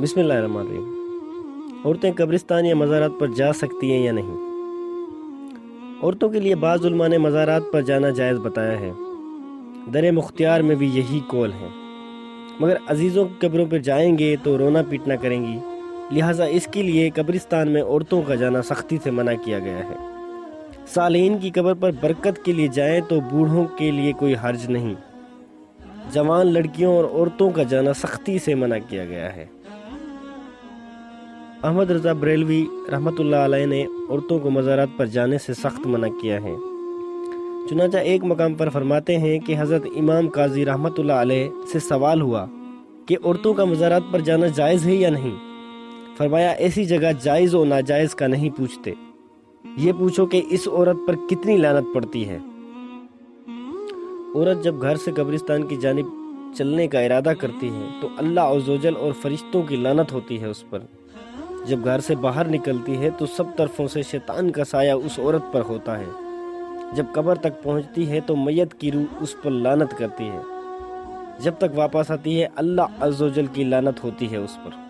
بسم اللہ الرحمن الرحیم۔ عورتیں قبرستان یا مزارات پر جا سکتی ہیں یا نہیں؟ عورتوں کے لیے بعض علماء نے مزارات پر جانا جائز بتایا ہے۔ در مختار میں بھی یہی قول ہے، مگر عزیزوں کی قبروں پر جائیں گے تو رونا پیٹنا کریں گی، لہٰذا اس کے لیے قبرستان میں عورتوں کا جانا سختی سے منع کیا گیا ہے۔ صالحین کی قبر پر برکت کے لیے جائیں تو بوڑھوں کے لیے کوئی حرج نہیں۔ جوان لڑکیوں اور عورتوں کا جانا سختی سے منع کیا گیا ہے۔ احمد رضا بریلوی رحمۃ اللہ علیہ نے عورتوں کو مزارات پر جانے سے سخت منع کیا ہے۔ چنانچہ ایک مقام پر فرماتے ہیں کہ حضرت امام قاضی رحمۃ اللہ علیہ سے سوال ہوا کہ عورتوں کا مزارات پر جانا جائز ہے یا نہیں؟ فرمایا ایسی جگہ جائز و ناجائز کا نہیں پوچھتے، یہ پوچھو کہ اس عورت پر کتنی لعنت پڑتی ہے۔ عورت جب گھر سے قبرستان کی جانب چلنے کا ارادہ کرتی ہے تو اللہ عزوجل اور فرشتوں کی لعنت ہوتی ہے اس پر۔ جب گھر سے باہر نکلتی ہے تو سب طرفوں سے شیطان کا سایہ اس عورت پر ہوتا ہے۔ جب قبر تک پہنچتی ہے تو میت کی روح اس پر لعنت کرتی ہے۔ جب تک واپس آتی ہے اللہ عزوجل کی لعنت ہوتی ہے اس پر۔